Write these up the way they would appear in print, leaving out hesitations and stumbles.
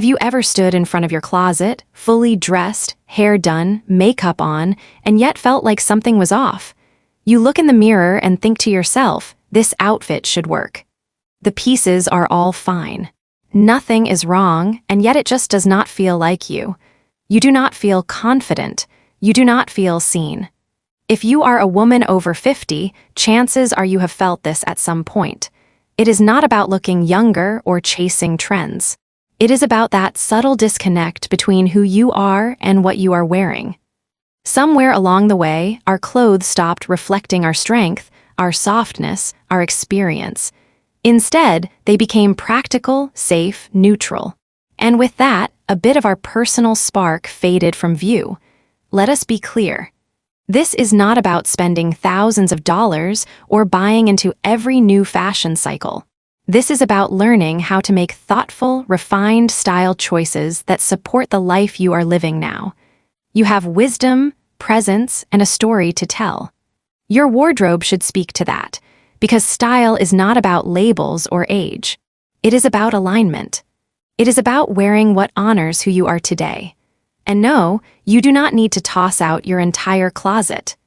you ever stood in front of your closet, fully dressed, hair done, makeup on, and yet felt like something was off? You look in the mirror and think to yourself, this outfit should work. The pieces are all fine. Nothing is wrong, and yet it just does not feel like you. You do not feel confident. You do not feel seen. If you are a woman over 50, chances are you have felt this at some point. It is not about looking younger or chasing trends. It is about that subtle disconnect between who you are and what you are wearing. Somewhere along the way, our clothes stopped reflecting our strength, our softness, our experience. Instead, they became practical, safe, neutral. And with that, a bit of our personal spark faded from view. Let us be clear. This is not about spending thousands of dollars or buying into every new fashion cycle. This is about learning how to make thoughtful, refined style choices that support the life you are living now. You have wisdom, presence, and a story to tell. Your wardrobe should speak to that, because style is not about labels or age. It is about alignment. It is about wearing what honors who you are today. And no, you do not need to toss out your entire closet.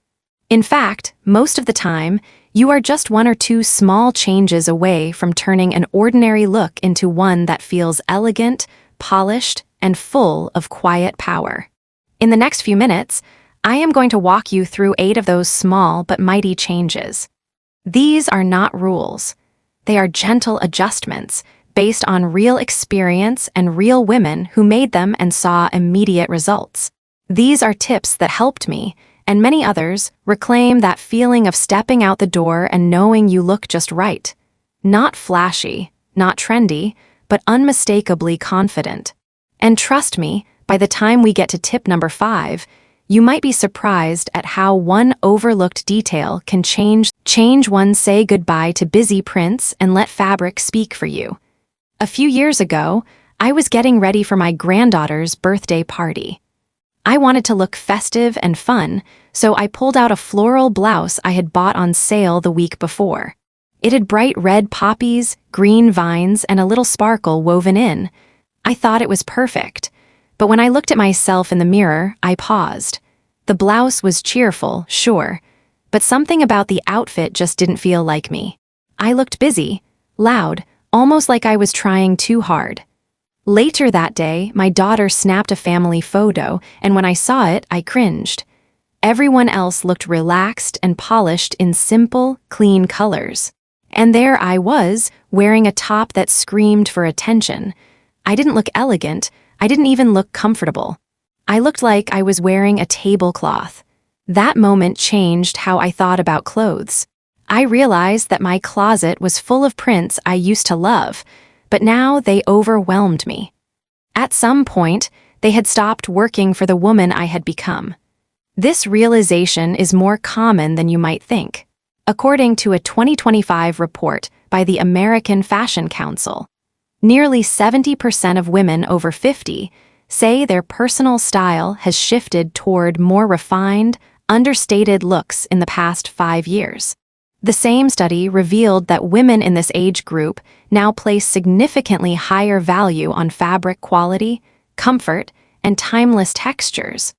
In fact, most of the time, you are just one or two small changes away from turning an ordinary look into one that feels elegant, polished, and full of quiet power. In the next few minutes, I am going to walk you through 8 of those small but mighty changes. These are not rules. They are gentle adjustments based on real experience and real women who made them and saw immediate results. These are tips that helped me, and many others, reclaim that feeling of stepping out the door and knowing you look just right. Not flashy, not trendy, but unmistakably confident. And trust me, by the time we get to tip number 5, you might be surprised at how one overlooked detail can change one. Say goodbye to busy prints and let fabric speak for you. A few years ago, I was getting ready for my granddaughter's birthday party. I wanted to look festive and fun, so I pulled out a floral blouse I had bought on sale the week before. It had bright red poppies, green vines, and a little sparkle woven in. I thought it was perfect, but when I looked at myself in the mirror, I paused. The blouse was cheerful, sure, but something about the outfit just didn't feel like me. I looked busy, loud, almost like I was trying too hard. Later that day, my daughter snapped a family photo, and when I saw it, I cringed. Everyone else looked relaxed and polished in simple, clean colors. And there I was, wearing a top that screamed for attention. I didn't look elegant, I didn't even look comfortable. I looked like I was wearing a tablecloth. That moment changed how I thought about clothes. I realized that my closet was full of prints I used to love, but now they overwhelmed me. At some point, they had stopped working for the woman I had become. This realization is more common than you might think. According to a 2025 report by the American Fashion Council, nearly 70% of women over 50 say their personal style has shifted toward more refined, understated looks in the past 5 years. The same study revealed that women in this age group now place significantly higher value on fabric quality, comfort, and timeless textures,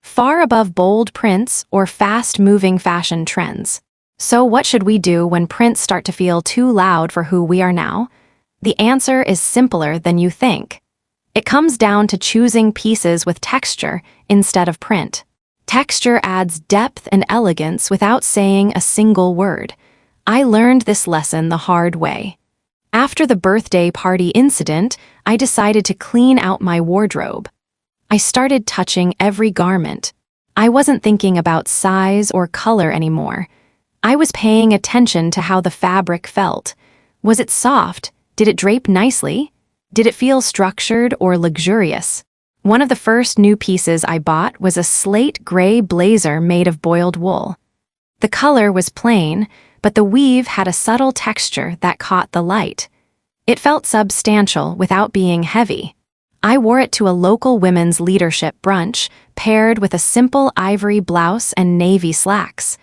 far above bold prints or fast-moving fashion trends. So what should we do when prints start to feel too loud for who we are now? The answer is simpler than you think. It comes down to choosing pieces with texture instead of print. Texture adds depth and elegance without saying a single word. I learned this lesson the hard way. After the birthday party incident, I decided to clean out my wardrobe. I started touching every garment. I wasn't thinking about size or color anymore. I was paying attention to how the fabric felt. Was it soft? Did it drape nicely? Did it feel structured or luxurious? One of the first new pieces I bought was a slate gray blazer made of boiled wool. The color was plain, but the weave had a subtle texture that caught the light. It felt substantial without being heavy. I wore it to a local women's leadership brunch, paired with a simple ivory blouse and navy slacks.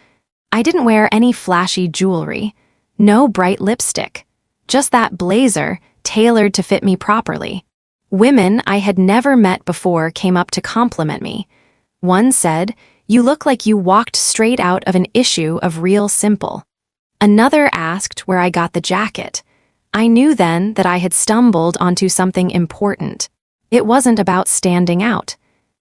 I didn't wear any flashy jewelry, no bright lipstick, just that blazer tailored to fit me properly. Women I had never met before came up to compliment me. One said, "You look like you walked straight out of an issue of Real Simple." Another asked where I got the jacket. I knew then that I had stumbled onto something important. It wasn't about standing out.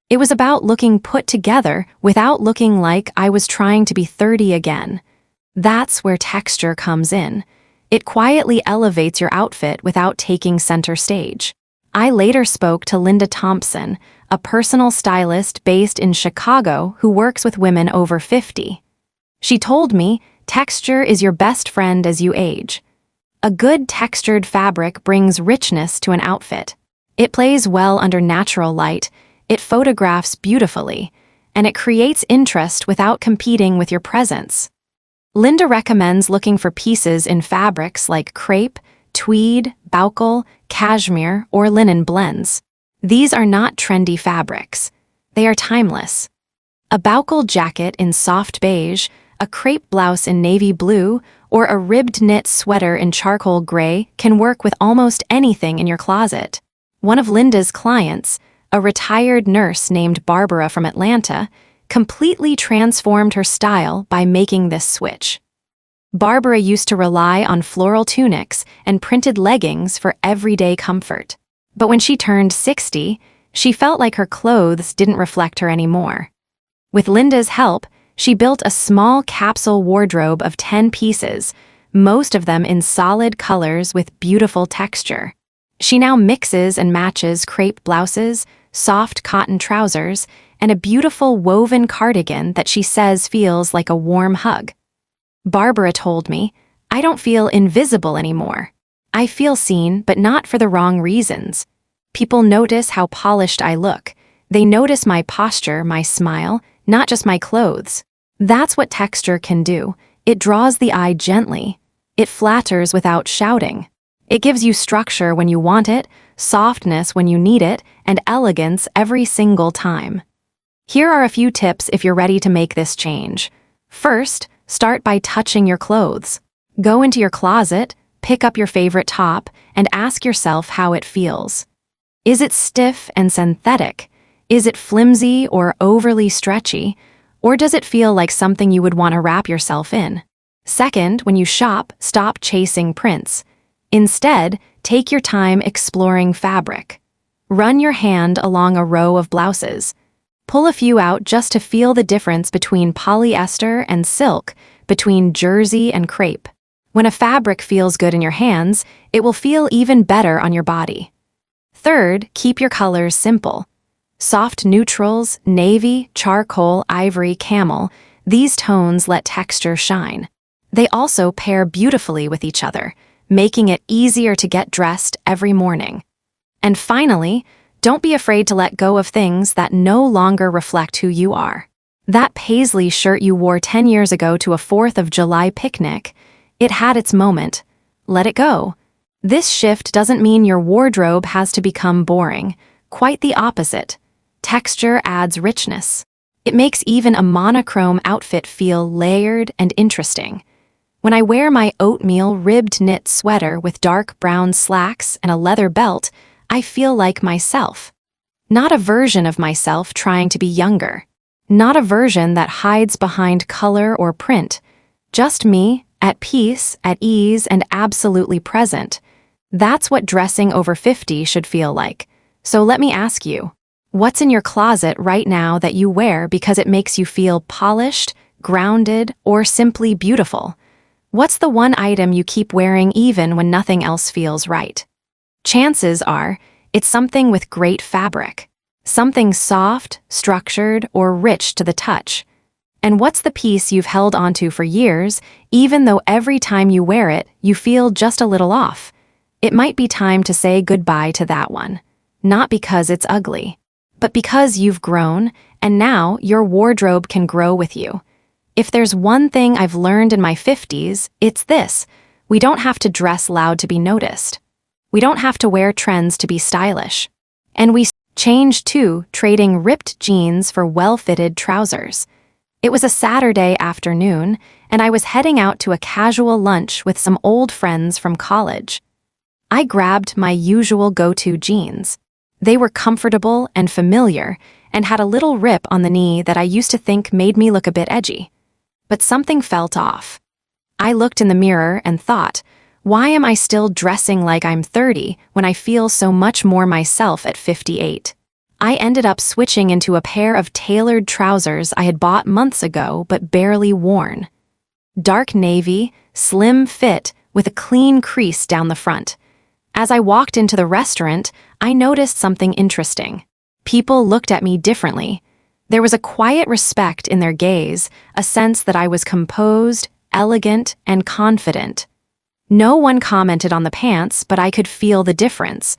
It was about looking put together without looking like I was trying to be 30 again. That's where texture comes in. It quietly elevates your outfit without taking center stage. I later spoke to Linda Thompson, a personal stylist based in Chicago who works with women over 50. She told me, texture is your best friend as you age. A good textured fabric brings richness to an outfit. It plays well under natural light, it photographs beautifully, and it creates interest without competing with your presence. Linda recommends looking for pieces in fabrics like crepe, tweed, baucle, cashmere, or linen blends. These are not trendy fabrics. They are timeless. A baucle jacket in soft beige, a crepe blouse in navy blue, or a ribbed knit sweater in charcoal gray can work with almost anything in your closet. One of Linda's clients, a retired nurse named Barbara from Atlanta, completely transformed her style by making this switch. Barbara used to rely on floral tunics and printed leggings for everyday comfort. But when she turned 60, she felt like her clothes didn't reflect her anymore. With Linda's help, she built a small capsule wardrobe of 10 pieces, most of them in solid colors with beautiful texture. She now mixes and matches crepe blouses, soft cotton trousers, and a beautiful woven cardigan that she says feels like a warm hug. Barbara told me, "I don't feel invisible anymore. I feel seen, but not for the wrong reasons. People notice how polished I look. They notice my posture, my smile, not just my clothes." That's what texture can do. It draws the eye gently. It flatters without shouting. It gives you structure when you want it, softness when you need it, and elegance every single time. Here are a few tips if you're ready to make this change. First, start by touching your clothes. Go into your closet, pick up your favorite top, and ask yourself how it feels. Is it stiff and synthetic? Is it flimsy or overly stretchy? Or does it feel like something you would want to wrap yourself in? Second, when you shop, stop chasing prints. Instead, take your time exploring fabric. Run your hand along a row of blouses. Pull a few out just to feel the difference between polyester and silk, between jersey and crepe. When a fabric feels good in your hands, it will feel even better on your body. Third, keep your colors simple. Soft neutrals, navy, charcoal, ivory, camel, these tones let texture shine. They also pair beautifully with each other, making it easier to get dressed every morning. And finally, don't be afraid to let go of things that no longer reflect who you are. That paisley shirt you wore 10 years ago to a 4th of July picnic, it had its moment. Let it go. This shift doesn't mean your wardrobe has to become boring. Quite the opposite. Texture adds richness. It makes even a monochrome outfit feel layered and interesting. When I wear my oatmeal ribbed knit sweater with dark brown slacks and a leather belt, I feel like myself. Not a version of myself trying to be younger. Not a version that hides behind color or print. Just me, at peace, at ease, and absolutely present. That's what dressing over 50 should feel like. So let me ask you, what's in your closet right now that you wear because it makes you feel polished, grounded, or simply beautiful? What's the one item you keep wearing even when nothing else feels right? Chances are, it's something with great fabric. Something soft, structured, or rich to the touch. And what's the piece you've held onto for years, even though every time you wear it, you feel just a little off? It might be time to say goodbye to that one. Not because it's ugly, but because you've grown, and now your wardrobe can grow with you. If there's one thing I've learned in my 50s, it's this: we don't have to dress loud to be noticed. We don't have to wear trends to be stylish. And we changed too, trading ripped jeans for well-fitted trousers. It was a Saturday afternoon, and I was heading out to a casual lunch with some old friends from college. I grabbed my usual go-to jeans. They were comfortable and familiar, and had a little rip on the knee that I used to think made me look a bit edgy. But something felt off. I looked in the mirror and thought, why am I still dressing like I'm 30 when I feel so much more myself at 58? I ended up switching into a pair of tailored trousers I had bought months ago but barely worn. Dark navy, slim fit, with a clean crease down the front. As I walked into the restaurant, I noticed something interesting. People looked at me differently. There was a quiet respect in their gaze, a sense that I was composed, elegant, and confident. No one commented on the pants, but I could feel the difference.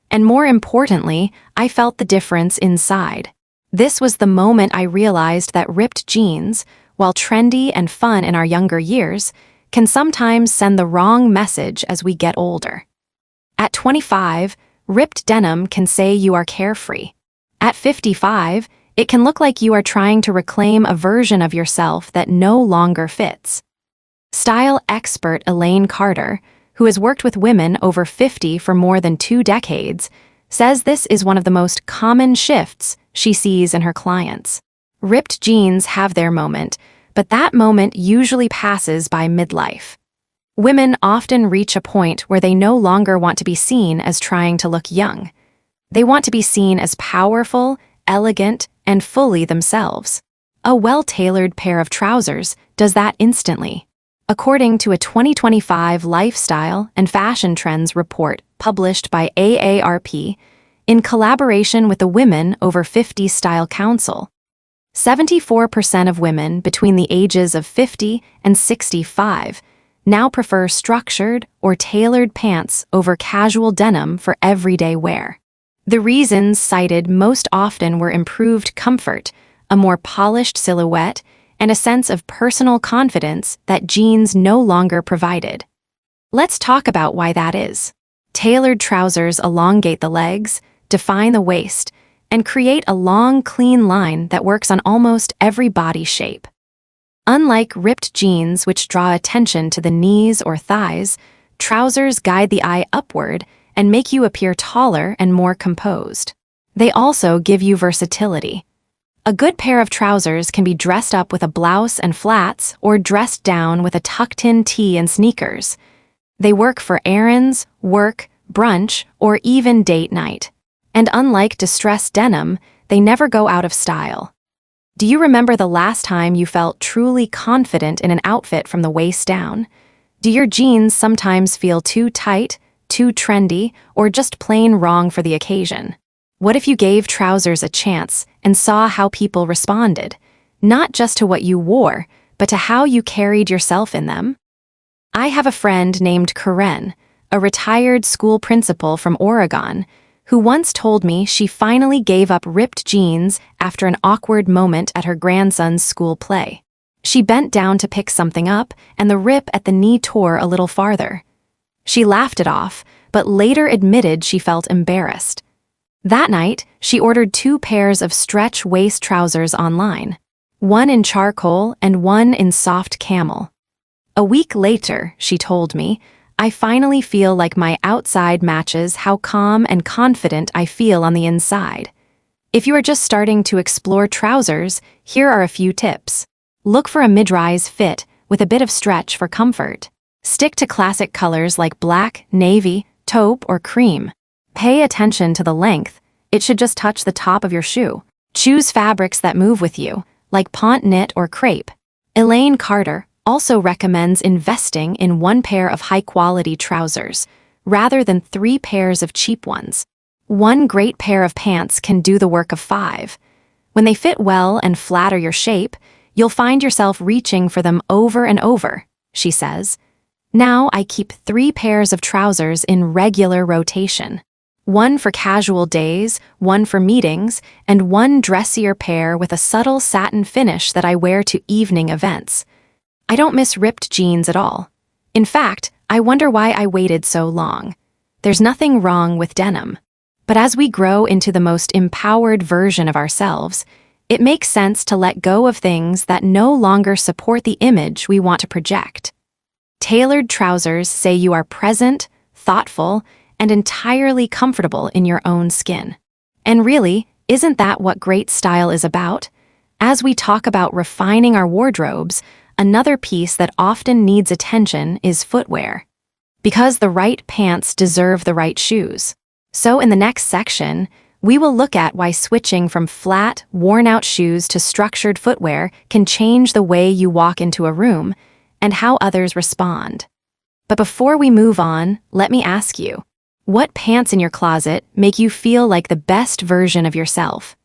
And more importantly, I felt the difference inside. This was the moment I realized that ripped jeans, while trendy and fun in our younger years, can sometimes send the wrong message as we get older. At 25, ripped denim can say you are carefree. At 55, it can look like you are trying to reclaim a version of yourself that no longer fits. Style expert Elaine Carter, who has worked with women over 50 for more than 2 decades, says this is one of the most common shifts she sees in her clients. Ripped jeans have their moment, but that moment usually passes by midlife. Women often reach a point where they no longer want to be seen as trying to look young. They want to be seen as powerful, elegant, and fully themselves. A well-tailored pair of trousers does that instantly. According to a 2025 Lifestyle and Fashion Trends report published by AARP, in collaboration with the Women Over 50 Style Council, 74% of women between the ages of 50 and 65 now prefer structured or tailored pants over casual denim for everyday wear. The reasons cited most often were improved comfort, a more polished silhouette, and a sense of personal confidence that jeans no longer provided. Let's talk about why that is. Tailored trousers elongate the legs, define the waist, and create a long, clean line that works on almost every body shape. Unlike ripped jeans, which draw attention to the knees or thighs, trousers guide the eye upward and make you appear taller and more composed. They also give you versatility. A good pair of trousers can be dressed up with a blouse and flats or dressed down with a tucked-in tee and sneakers. They work for errands, work, brunch, or even date night. And unlike distressed denim, they never go out of style. Do you remember the last time you felt truly confident in an outfit from the waist down? Do your jeans sometimes feel too tight, too trendy, or just plain wrong for the occasion? What if you gave trousers a chance and saw how people responded, not just to what you wore, but to how you carried yourself in them? I have a friend named Karen, a retired school principal from Oregon, who once told me she finally gave up ripped jeans after an awkward moment at her grandson's school play. She bent down to pick something up, and the rip at the knee tore a little farther. She laughed it off, but later admitted she felt embarrassed. That night, she ordered 2 pairs of stretch waist trousers online, one in charcoal and one in soft camel. A week later, she told me, I finally feel like my outside matches how calm and confident I feel on the inside. If you are just starting to explore trousers, here are a few tips. Look for a mid-rise fit with a bit of stretch for comfort. Stick to classic colors like black, navy, taupe, or cream. Pay attention to the length. It should just touch the top of your shoe. Choose fabrics that move with you, like pont knit or crepe. Elaine Carter also recommends investing in 1 pair of high-quality trousers, rather than 3 pairs of cheap ones. 1 great pair of pants can do the work of 5. When they fit well and flatter your shape, you'll find yourself reaching for them over and over, she says. Now I keep 3 pairs of trousers in regular rotation. 1 for casual days, 1 for meetings, and 1 dressier pair with a subtle satin finish that I wear to evening events. I don't miss ripped jeans at all. In fact, I wonder why I waited so long. There's nothing wrong with denim. But as we grow into the most empowered version of ourselves, it makes sense to let go of things that no longer support the image we want to project. Tailored trousers say you are present, thoughtful, and entirely comfortable in your own skin. And really, isn't that what great style is about? As we talk about refining our wardrobes, another piece that often needs attention is footwear. Because the right pants deserve the right shoes. So in the next section, we will look at why switching from flat, worn-out shoes to structured footwear can change the way you walk into a room and how others respond. But before we move on, let me ask you, what pants in your closet make you feel like the best version of yourself?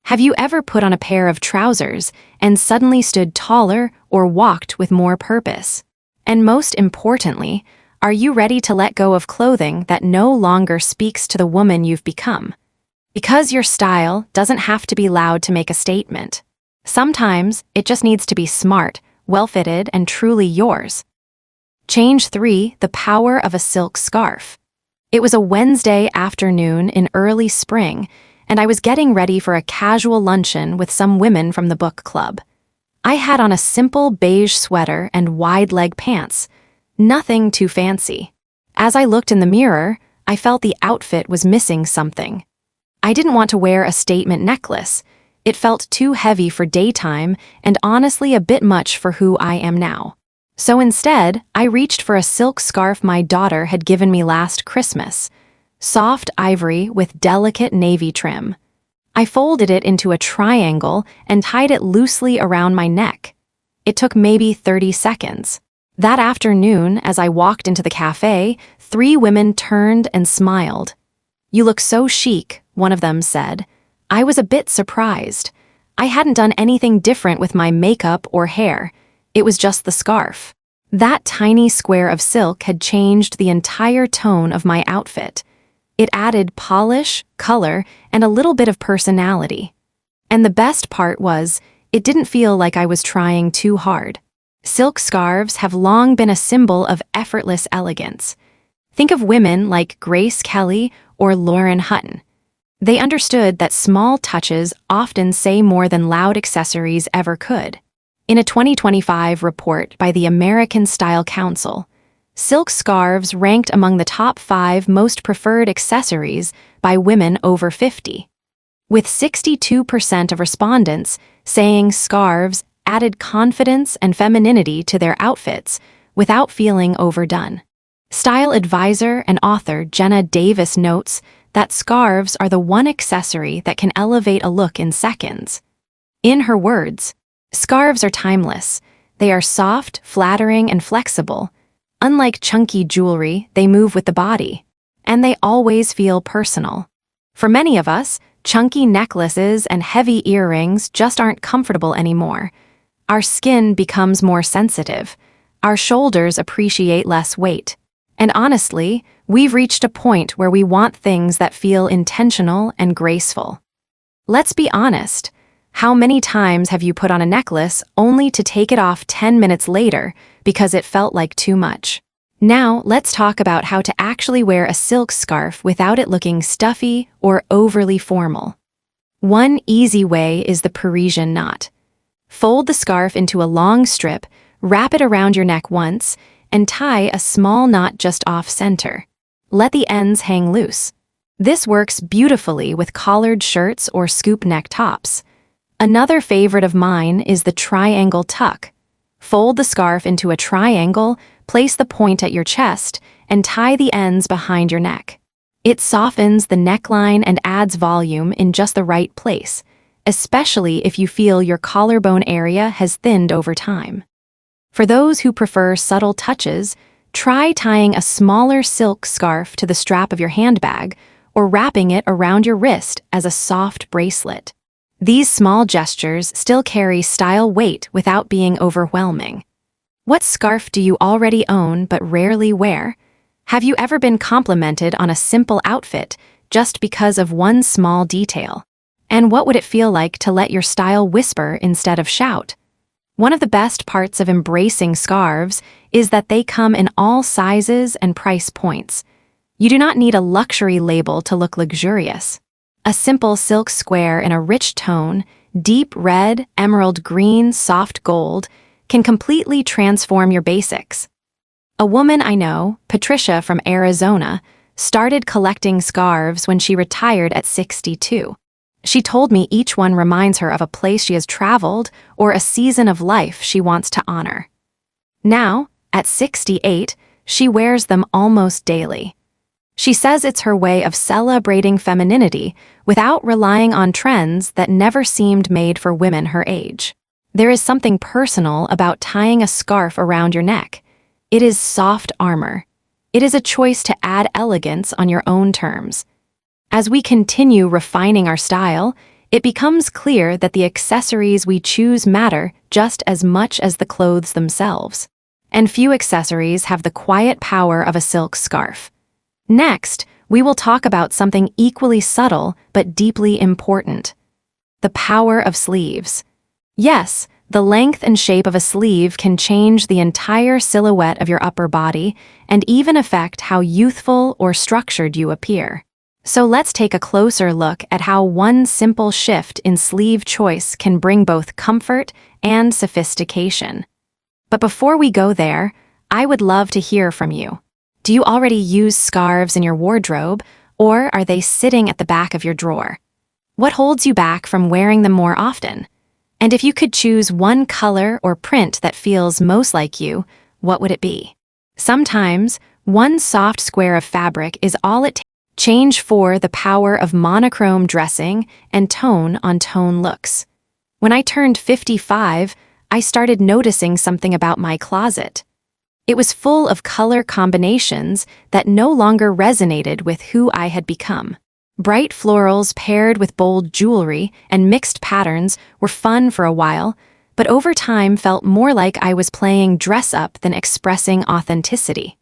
Have you ever put on a pair of trousers and suddenly stood taller or walked with more purpose? And most importantly, are you ready to let go of clothing that no longer speaks to the woman you've become? Because your style doesn't have to be loud to make a statement. Sometimes it just needs to be smart, well-fitted, and truly yours. Change 3: the power of a silk scarf. It was a Wednesday afternoon in early spring, and I was getting ready for a casual luncheon with some women from the book club. I had on a simple beige sweater and wide-leg pants, nothing too fancy. As I looked in the mirror, I felt the outfit was missing something. I didn't want to wear a statement necklace. It felt too heavy for daytime and honestly a bit much for who I am now. So instead, I reached for a silk scarf my daughter had given me last Christmas. Soft ivory with delicate navy trim. I folded it into a triangle and tied it loosely around my neck. It took maybe 30 seconds. That afternoon, as I walked into the cafe, 3 women turned and smiled. "You look so chic," one of them said. I was a bit surprised. I hadn't done anything different with my makeup or hair. It was just the scarf. That tiny square of silk had changed the entire tone of my outfit. It added polish, color, and a little bit of personality. And the best part was, it didn't feel like I was trying too hard. Silk scarves have long been a symbol of effortless elegance. Think of women like Grace Kelly or Lauren Hutton. They understood that small touches often say more than loud accessories ever could. In a 2025 report by the American Style Council, silk scarves ranked among the top 5 most preferred accessories by women over 50. With 62% of respondents saying scarves added confidence and femininity to their outfits without feeling overdone. Style advisor and author Jenna Davis notes that scarves are the one accessory that can elevate a look in seconds. In her words, "Scarves are timeless. They are soft, flattering, and flexible. Unlike chunky jewelry, they move with the body. And they always feel personal." For many of us, chunky necklaces and heavy earrings just aren't comfortable anymore. Our skin becomes more sensitive. Our shoulders appreciate less weight. And honestly, we've reached a point where we want things that feel intentional and graceful. Let's be honest. How many times have you put on a necklace only to take it off 10 minutes later because it felt like too much? Now, let's talk about how to actually wear a silk scarf without it looking stuffy or overly formal. One easy way is the Parisian knot. Fold the scarf into a long strip, wrap it around your neck once, and tie a small knot just off-center. Let the ends hang loose. This works beautifully with collared shirts or scoop neck tops. Another favorite of mine is the triangle tuck. Fold the scarf into a triangle, place the point at your chest, and tie the ends behind your neck. It softens the neckline and adds volume in just the right place, especially if you feel your collarbone area has thinned over time. For those who prefer subtle touches, try tying a smaller silk scarf to the strap of your handbag or wrapping it around your wrist as a soft bracelet. These small gestures still carry style weight without being overwhelming. What scarf do you already own but rarely wear? Have you ever been complimented on a simple outfit just because of one small detail? And what would it feel like to let your style whisper instead of shout? One of the best parts of embracing scarves is that they come in all sizes and price points. You do not need a luxury label to look luxurious. A simple silk square in a rich tone, deep red, emerald green, soft gold, can completely transform your basics. A woman I know, Patricia from Arizona, started collecting scarves when she retired at 62. She told me each one reminds her of a place she has traveled or a season of life she wants to honor. Now, at 68, she wears them almost daily. She says it's her way of celebrating femininity without relying on trends that never seemed made for women her age. There is something personal about tying a scarf around your neck. It is soft armor. It is a choice to add elegance on your own terms. As we continue refining our style, it becomes clear that the accessories we choose matter just as much as the clothes themselves. And few accessories have the quiet power of a silk scarf. Next, we will talk about something equally subtle but deeply important: the power of sleeves. Yes, the length and shape of a sleeve can change the entire silhouette of your upper body and even affect how youthful or structured you appear. So let's take a closer look at how one simple shift in sleeve choice can bring both comfort and sophistication. But before we go there, I would love to hear from you. Do you already use scarves in your wardrobe, or are they sitting at the back of your drawer? What holds you back from wearing them more often? And if you could choose one color or print that feels most like you, what would it be? Sometimes, one soft square of fabric is all it takes. Change for the power of monochrome dressing and tone-on-tone looks. When I turned 55, I started noticing something about my closet. It was full of color combinations that no longer resonated with who I had become. Bright florals paired with bold jewelry and mixed patterns were fun for a while, but over time felt more like I was playing dress-up than expressing authenticity.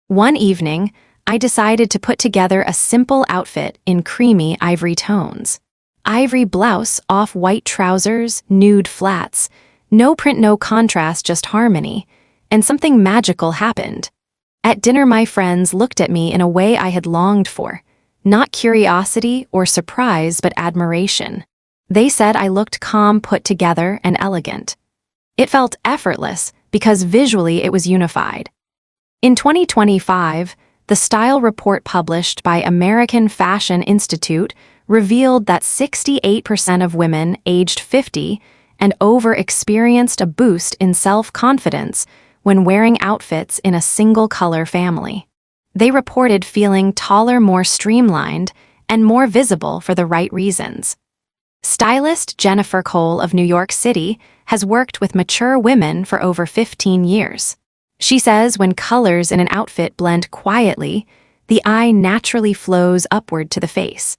One evening, I decided to put together a simple outfit in creamy ivory tones. Ivory blouse, off-white trousers, nude flats. No print, no contrast, just harmony. And something magical happened. At dinner, my friends looked at me in a way I had longed for. Not curiosity or surprise, but admiration. They said I looked calm, put together, and elegant. It felt effortless because visually it was unified. In 2025, the style report published by American Fashion Institute revealed that 68% of women aged 50 and over experienced a boost in self-confidence when wearing outfits in a single-color family. They reported feeling taller, more streamlined, and more visible for the right reasons. Stylist Jennifer Cole of New York City has worked with mature women for over 15 years. She says when colors in an outfit blend quietly, the eye naturally flows upward to the face.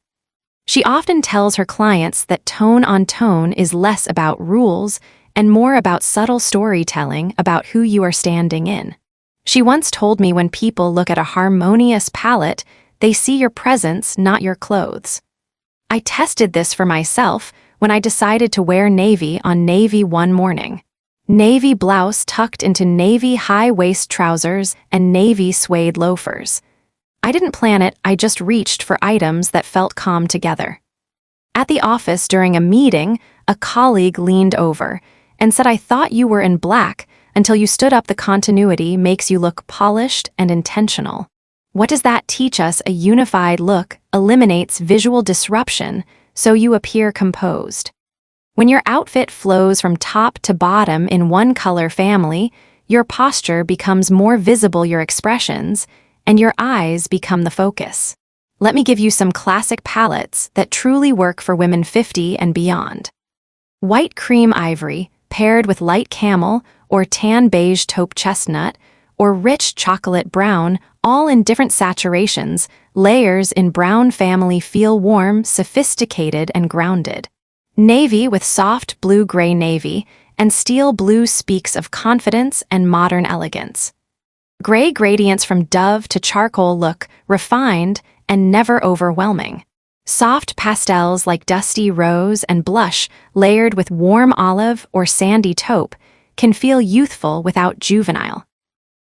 She often tells her clients that tone-on-tone is less about rules and more about subtle storytelling about who you are standing in. She once told me when people look at a harmonious palette, they see your presence, not your clothes. I tested this for myself when I decided to wear navy on navy one morning. Navy blouse tucked into navy high-waist trousers and navy suede loafers. I didn't plan it, I just reached for items that felt calm together. At the office during a meeting, a colleague leaned over and said, "I thought you were in black until you stood up. The continuity makes you look polished and intentional." What does that teach us? A unified look eliminates visual disruption, so you appear composed. When your outfit flows from top to bottom in one color family, your posture becomes more visible, your expressions, and your eyes become the focus. Let me give you some classic palettes that truly work for women 50 and beyond. White cream ivory, paired with light camel or tan beige taupe chestnut, or rich chocolate brown, all in different saturations. Layers in brown family feel warm, sophisticated, and grounded. Navy with soft blue-gray navy and steel blue speaks of confidence and modern elegance. Gray gradients from dove to charcoal look refined and never overwhelming. Soft pastels like dusty rose and blush layered with warm olive or sandy taupe can feel youthful without juvenile.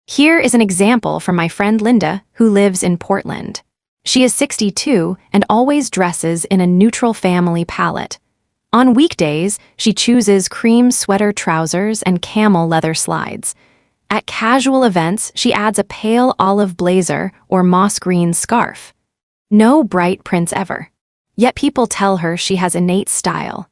Here is an example from my friend Linda, who lives in Portland. She is 62 and always dresses in a neutral family palette. On weekdays, she chooses cream sweater trousers and camel leather slides. At casual events, she adds a pale olive blazer or moss green scarf. No bright prints ever. Yet people tell her she has innate style.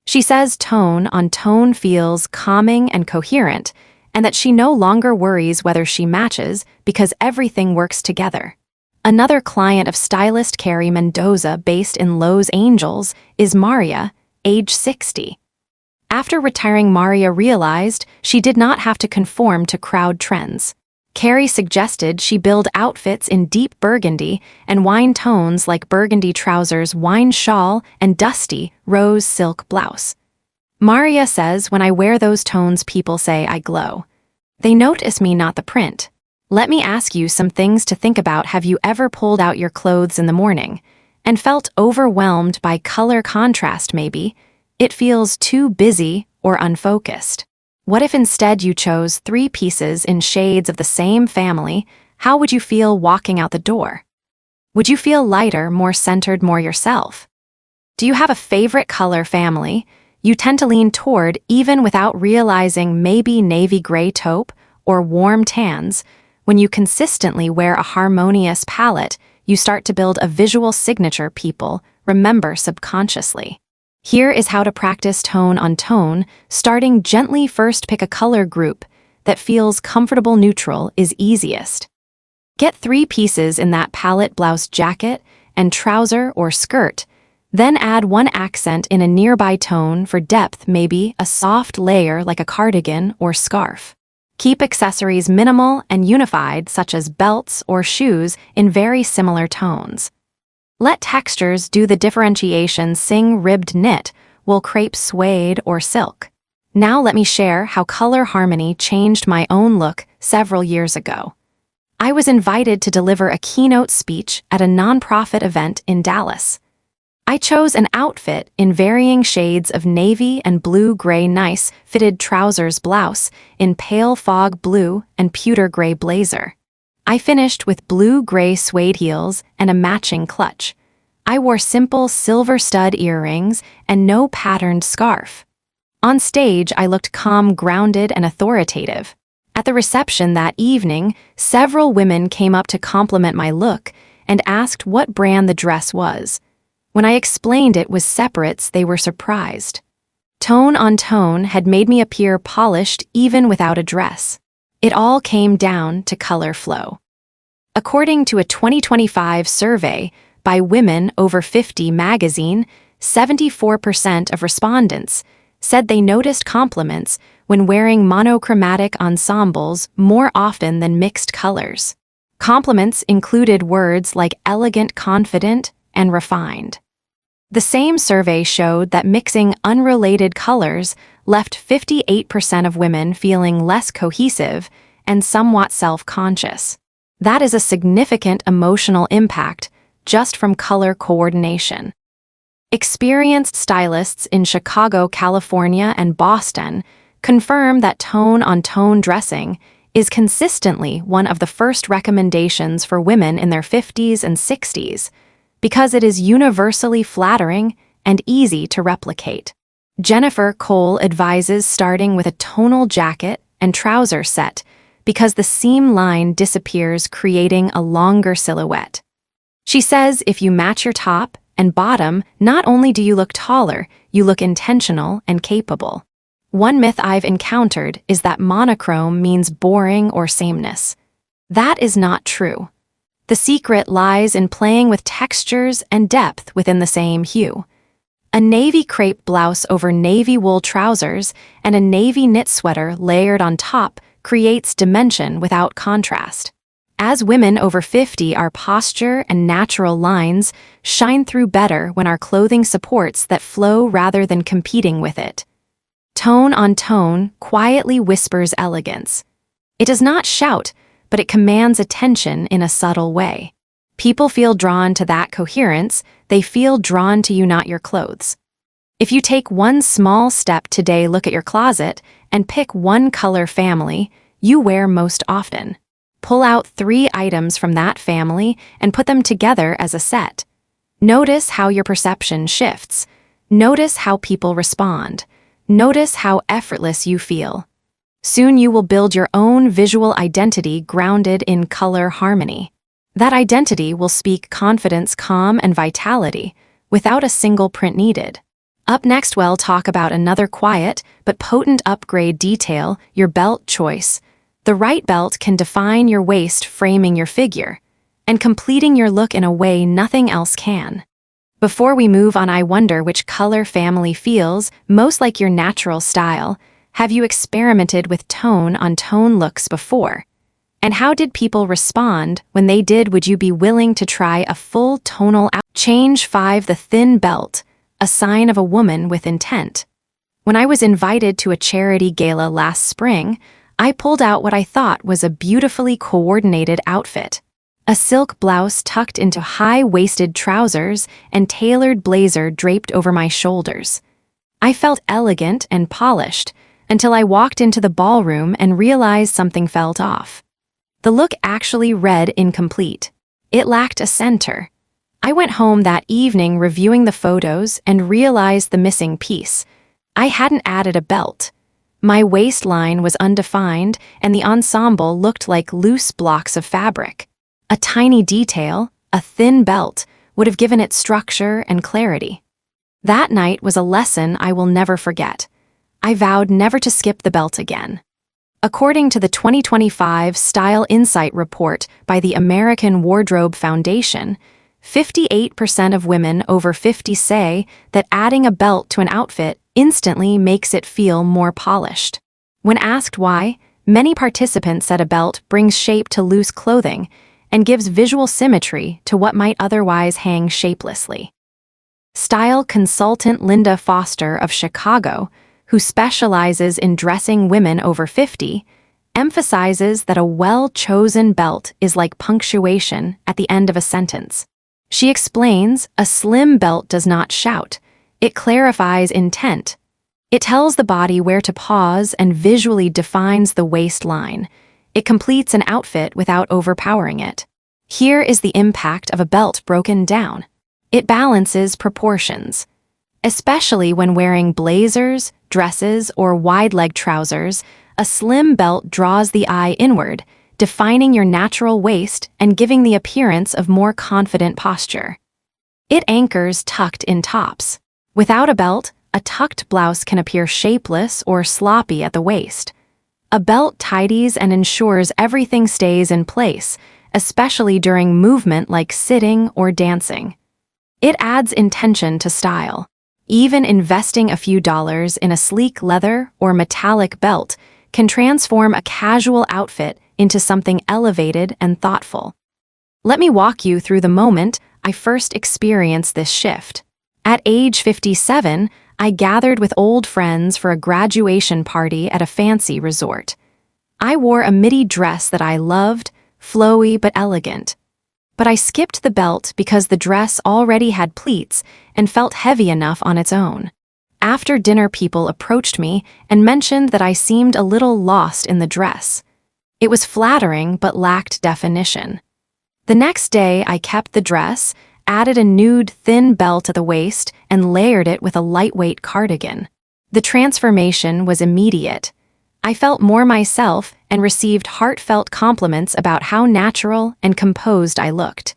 She says tone on tone feels calming and coherent, and that she no longer worries whether she matches because everything works together. Another client of stylist Carrie Mendoza based in Los Angeles is Maria, age 60. After retiring, Maria realized she did not have to conform to crowd trends. Carrie suggested she build outfits in deep burgundy and wine tones like burgundy trousers, wine shawl, and dusty rose silk blouse. Maria says, "When I wear those tones, people say I glow. They notice me, not the print." Let me ask you some things to think about. Have you ever pulled out your clothes in the morning and felt overwhelmed by color contrast maybe? It feels too busy or unfocused. What if instead you chose 3 pieces in shades of the same family? How would you feel walking out the door? Would you feel lighter, more centered, more yourself? Do you have a favorite color family you tend to lean toward even without realizing? Maybe navy gray taupe or warm tans. When you consistently wear a harmonious palette, you start to build a visual signature people remember subconsciously. Here is how to practice tone on tone, starting gently. First, pick a color group that feels comfortable. Neutral is easiest. Get 3 pieces in that palette: blouse, jacket, and trouser or skirt. Then add 1 accent in a nearby tone for depth, maybe a soft layer like a cardigan or scarf. Keep accessories minimal and unified, such as belts or shoes in very similar tones. Let textures do the differentiation. Sing ribbed knit, wool crepe, suede, or silk. Now let me share how color harmony changed my own look several years ago. I was invited to deliver a keynote speech at a nonprofit event in Dallas. I chose an outfit in varying shades of navy and blue-gray, nice fitted trousers, blouse in pale fog blue, and pewter gray blazer. I finished with blue-gray suede heels and a matching clutch. I wore simple silver stud earrings and no patterned scarf. On stage, I looked calm, grounded, and authoritative. At the reception that evening, several women came up to compliment my look and asked what brand the dress was. When I explained it was separates, they were surprised. Tone on tone had made me appear polished even without a dress. It all came down to color flow. According to a 2025 survey by Women Over 50 magazine, 74% of respondents said they noticed compliments when wearing monochromatic ensembles more often than mixed colors. Compliments included words like elegant, confident, and refined. The same survey showed that mixing unrelated colors left 58% of women feeling less cohesive and somewhat self-conscious. That is a significant emotional impact just from color coordination. Experienced stylists in Chicago, California, and Boston confirm that tone-on-tone dressing is consistently one of the first recommendations for women in their 50s and 60s, because it is universally flattering and easy to replicate. Jennifer Cole advises starting with a tonal jacket and trouser set because the seam line disappears, creating a longer silhouette. She says if you match your top and bottom, not only do you look taller, you look intentional and capable. One myth I've encountered is that monochrome means boring or sameness. That is not true. The secret lies in playing with textures and depth within the same hue. A navy crepe blouse over navy wool trousers and a navy knit sweater layered on top creates dimension without contrast. As women over 50, our posture and natural lines shine through better when our clothing supports that flow rather than competing with it. Tone on tone quietly whispers elegance. It does not shout, but it commands attention in a subtle way. People feel drawn to that coherence. They feel drawn to you, not your clothes. If you take one small step today, look at your closet and pick one color family you wear most often. Pull out 3 items from that family and put them together as a set. Notice how your perception shifts. Notice how people respond. Notice how effortless you feel. Soon you will build your own visual identity grounded in color harmony. That identity will speak confidence, calm, and vitality, without a single print needed. Up next, we'll talk about another quiet but potent upgrade detail: your belt choice. The right belt can define your waist, framing your figure, and completing your look in a way nothing else can. Before we move on, I wonder which color family feels most like your natural style. Have you experimented with tone-on-tone looks before? And how did people respond when they did? Would you be willing to try a full tonal change? 5. The thin belt, a sign of a woman with intent. When I was invited to a charity gala last spring, I pulled out what I thought was a beautifully coordinated outfit. A silk blouse tucked into high-waisted trousers and tailored blazer draped over my shoulders. I felt elegant and polished until I walked into the ballroom and realized something felt off. The look actually read incomplete. It lacked a center. I went home that evening reviewing the photos and realized the missing piece. I hadn't added a belt. My waistline was undefined and the ensemble looked like loose blocks of fabric. A tiny detail, a thin belt, would have given it structure and clarity. That night was a lesson I will never forget. I vowed never to skip the belt again. According to the 2025 Style Insight report by the American Wardrobe Foundation, 58% of women over 50 say that adding a belt to an outfit instantly makes it feel more polished. When asked why, many participants said a belt brings shape to loose clothing and gives visual symmetry to what might otherwise hang shapelessly. Style consultant Linda Foster of Chicago, who specializes in dressing women over 50, emphasizes that a well-chosen belt is like punctuation at the end of a sentence. She explains, a slim belt does not shout. It clarifies intent. It tells the body where to pause and visually defines the waistline. It completes an outfit without overpowering it. Here is the impact of a belt broken down. It balances proportions. Especially when wearing blazers, dresses, or wide-leg trousers, a slim belt draws the eye inward, defining your natural waist and giving the appearance of more confident posture. It anchors tucked-in tops. Without a belt, a tucked blouse can appear shapeless or sloppy at the waist. A belt tidies and ensures everything stays in place, especially during movement like sitting or dancing. It adds intention to style. Even investing a few dollars in a sleek leather or metallic belt can transform a casual outfit into something elevated and thoughtful. Let me walk you through the moment I first experienced this shift. At age 57, I gathered with old friends for a graduation party at a fancy resort. I wore a midi dress that I loved, flowy but elegant. But I skipped the belt because the dress already had pleats and felt heavy enough on its own. After dinner, people approached me and mentioned that I seemed a little lost in the dress. It was flattering but lacked definition. The next day, I kept the dress, added a nude thin belt at the waist, and layered it with a lightweight cardigan. The transformation was immediate. I felt more myself and received heartfelt compliments about how natural and composed I looked.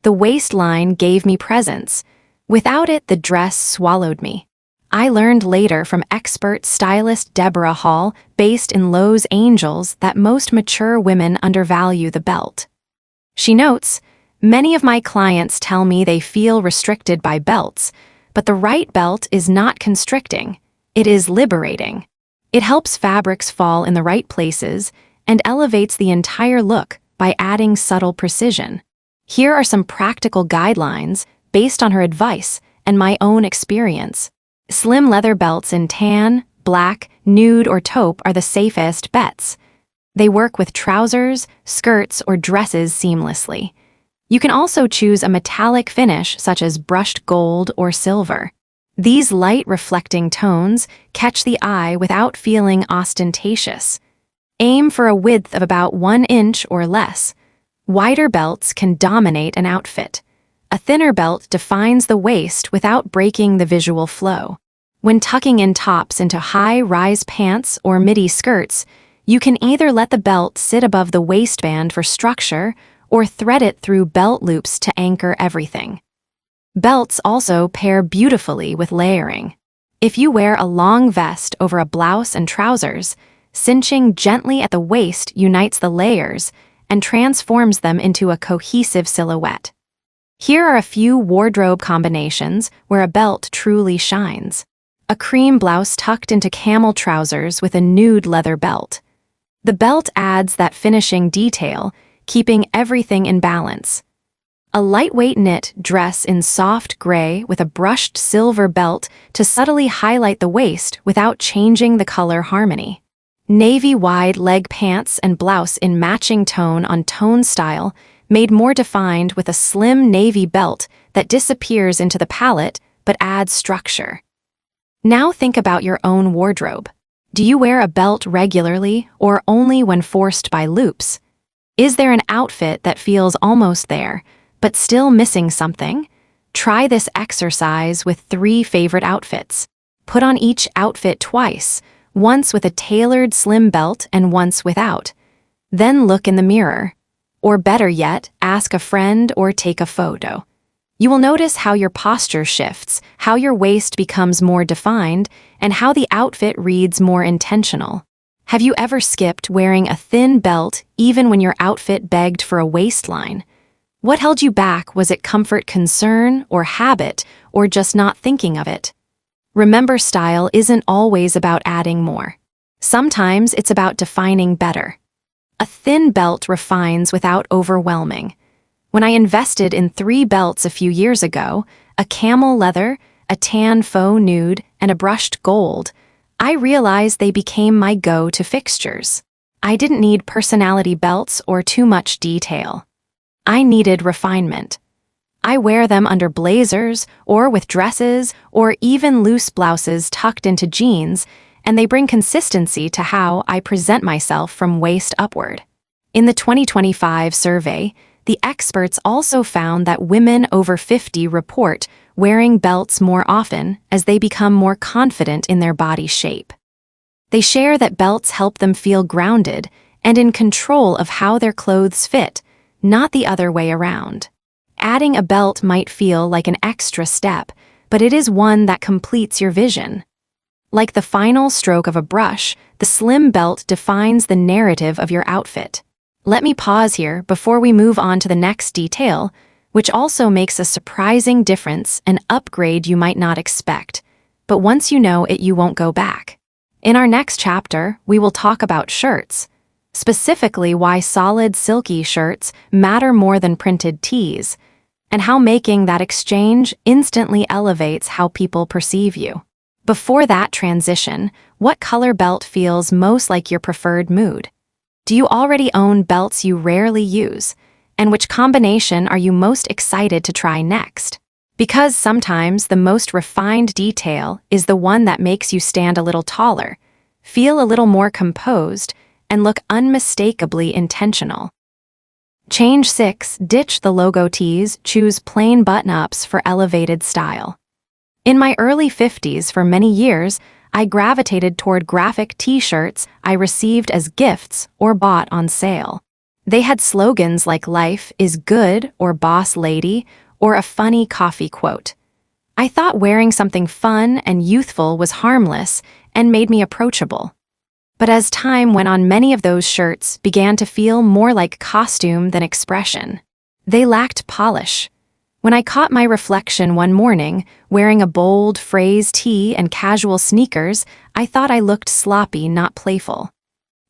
The waistline gave me presence. Without it, the dress swallowed me. I learned later from expert stylist Deborah Hall, based in Los Angeles, that most mature women undervalue the belt. She notes, many of my clients tell me they feel restricted by belts, but the right belt is not constricting. It is liberating. It helps fabrics fall in the right places and elevates the entire look by adding subtle precision. Here are some practical guidelines based on her advice and my own experience. Slim leather belts in tan, black, nude, or taupe are the safest bets. They work with trousers, skirts, or dresses seamlessly. You can also choose a metallic finish such as brushed gold or silver. These light reflecting tones catch the eye without feeling ostentatious. Aim for a width of about 1 inch or less. Wider belts can dominate an outfit. A thinner belt defines the waist without breaking the visual flow. When tucking in tops into high-rise pants or midi skirts, You can either let the belt sit above the waistband for structure or thread it through belt loops to anchor everything. Belts also pair beautifully with layering. If you wear a long vest over a blouse and trousers, cinching gently at the waist unites the layers and transforms them into a cohesive silhouette. Here are a few wardrobe combinations where a belt truly shines. A cream blouse tucked into camel trousers with a nude leather belt. The belt adds that finishing detail, keeping everything in balance. A lightweight knit dress in soft gray with a brushed silver belt to subtly highlight the waist without changing the color harmony. Navy wide leg pants and blouse in matching tone on tone style, made more defined with a slim navy belt that disappears into the palette but adds structure. Now think about your own wardrobe. Do you wear a belt regularly or only when forced by loops? Is there an outfit that feels almost there, but still missing something? Try this exercise with 3 favorite outfits. Put on each outfit twice, once with a tailored slim belt and once without. Then look in the mirror. Or better yet, ask a friend or take a photo. You will notice how your posture shifts, how your waist becomes more defined, and how the outfit reads more intentional. Have you ever skipped wearing a thin belt even when your outfit begged for a waistline? What held you back? Was it comfort concern or habit or just not thinking of it? Remember, style isn't always about adding more. Sometimes it's about defining better. A thin belt refines without overwhelming. When I invested in 3 belts a few years ago, a camel leather, a tan faux nude, and a brushed gold, I realized they became my go-to fixtures. I didn't need personality belts or too much detail. I needed refinement. I wear them under blazers or with dresses or even loose blouses tucked into jeans, and they bring consistency to how I present myself from waist upward. In the 2025 survey, the experts also found that women over 50 report wearing belts more often as they become more confident in their body shape. They share that belts help them feel grounded and in control of how their clothes fit, not the other way around. Adding a belt might feel like an extra step, but it is one that completes your vision. Like the final stroke of a brush, the slim belt defines the narrative of your outfit. Let me pause here before we move on to the next detail, which also makes a surprising difference, an upgrade you might not expect. But once you know it, you won't go back. In our next chapter, we will talk about shirts, specifically why solid silky shirts matter more than printed tees, and how making that exchange instantly elevates how people perceive you. Before that transition, what color belt feels most like your preferred mood? Do you already own belts you rarely use? And which combination are you most excited to try next? Because sometimes the most refined detail is the one that makes you stand a little taller, feel a little more composed, and look unmistakably intentional. Change 6. Ditch the logo tees, choose plain button-ups for elevated style. In my early 50s, for many years, I gravitated toward graphic t-shirts I received as gifts or bought on sale. They had slogans like "Life is good" or "Boss Lady" or a funny coffee quote. I thought wearing something fun and youthful was harmless and made me approachable. But as time went on, many of those shirts began to feel more like costume than expression. They lacked polish. When I caught my reflection one morning, wearing a bold phrase tee and casual sneakers, I thought I looked sloppy, not playful.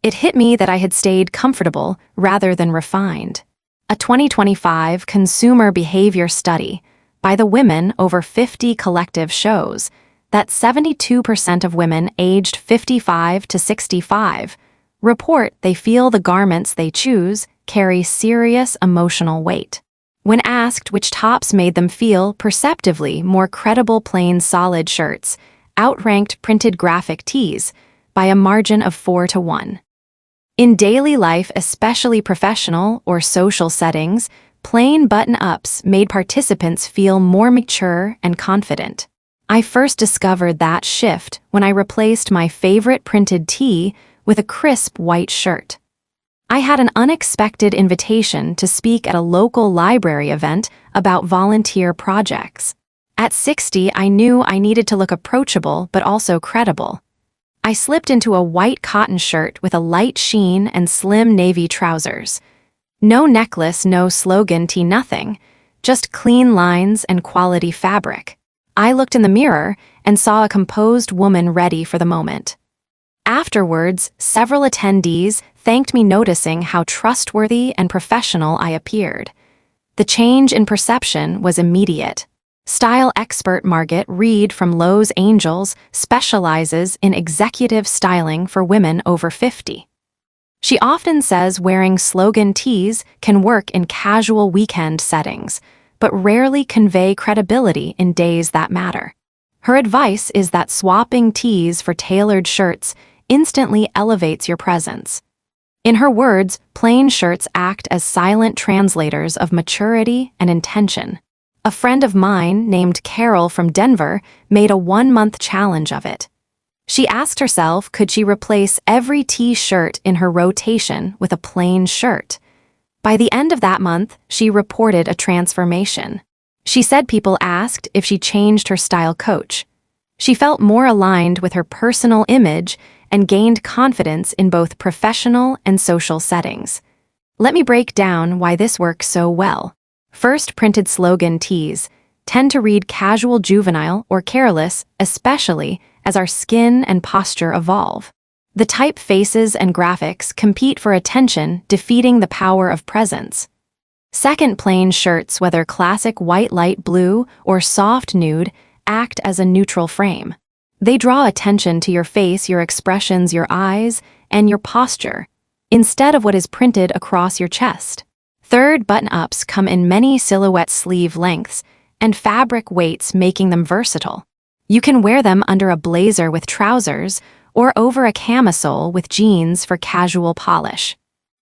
It hit me that I had stayed comfortable rather than refined. A 2025 consumer behavior study by the Women Over 50 Collective shows that 72% of women aged 55 to 65 report they feel the garments they choose carry serious emotional weight. When asked which tops made them feel perceptively more credible, plain solid shirts outranked printed graphic tees by a margin of 4-1. In daily life, especially professional or social settings, plain button-ups made participants feel more mature and confident. I first discovered that shift when I replaced my favorite printed tee with a crisp white shirt. I had an unexpected invitation to speak at a local library event about volunteer projects. At 60, I knew I needed to look approachable but also credible. I slipped into a white cotton shirt with a light sheen and slim navy trousers. No necklace, no slogan tee, nothing. Just clean lines and quality fabric. I looked in the mirror and saw a composed woman ready for the moment. Afterwards, several attendees thanked me, noticing how trustworthy and professional I appeared. The change in perception was immediate. Style expert Margaret Reed from Los Angeles specializes in executive styling for women over 50. She often says wearing slogan tees can work in casual weekend settings, but rarely convey credibility in days that matter. Her advice is that swapping tees for tailored shirts instantly elevates your presence. In her words, plain shirts act as silent translators of maturity and intention. A friend of mine named Carol from Denver made a 1-month challenge of it. She asked herself, could she replace every T-shirt in her rotation with a plain shirt? By the end of that month, she reported a transformation. She said people asked if she changed her style coach. She felt more aligned with her personal image and gained confidence in both professional and social settings. Let me break down why this works so well. First, printed slogan tees tend to read casual, juvenile, or careless, especially as our skin and posture evolve. The typefaces and graphics compete for attention, defeating the power of presence. Second, plain shirts, whether classic white, light blue, or soft nude, act as a neutral frame. They draw attention to your face, your expressions, your eyes, and your posture, instead of what is printed across your chest. Third, button-ups come in many silhouette sleeve lengths and fabric weights, making them versatile. You can wear them under a blazer with trousers or over a camisole with jeans for casual polish.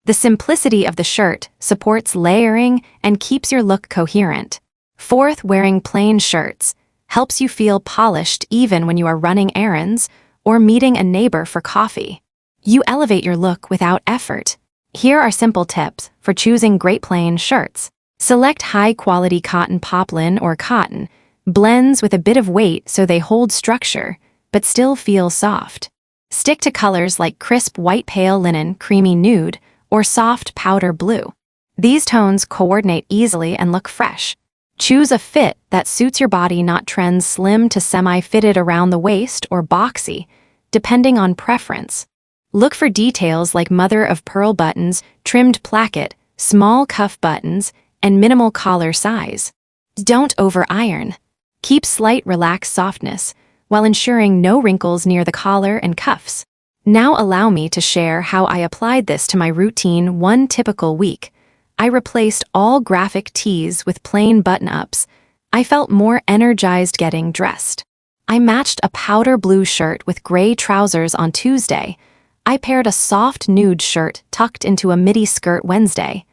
The simplicity of the shirt supports layering and keeps your look coherent. Fourth, wearing plain shirts helps you feel polished even when you are running errands or meeting a neighbor for coffee. You elevate your look without effort. Here are simple tips for choosing great plain shirts. Select high-quality cotton, poplin or cotton, blends with a bit of weight so they hold structure but still feel soft. Stick to colors like crisp white, pale linen, creamy nude, or soft powder blue. These tones coordinate easily and look fresh. Choose a fit that suits your body, not trends slim to semi-fitted around the waist or boxy, depending on preference. Look for details like mother-of-pearl buttons, trimmed placket, small cuff buttons, and minimal collar size. Don't over-iron. Keep slight relaxed softness while ensuring no wrinkles near the collar and cuffs. Now allow me to share how I applied this to my routine. One typical week, I replaced all graphic tees with plain button-ups. I felt more energized getting dressed. I matched a powder blue shirt with gray trousers on Tuesday. I paired a soft nude shirt tucked into a midi skirt Wednesday.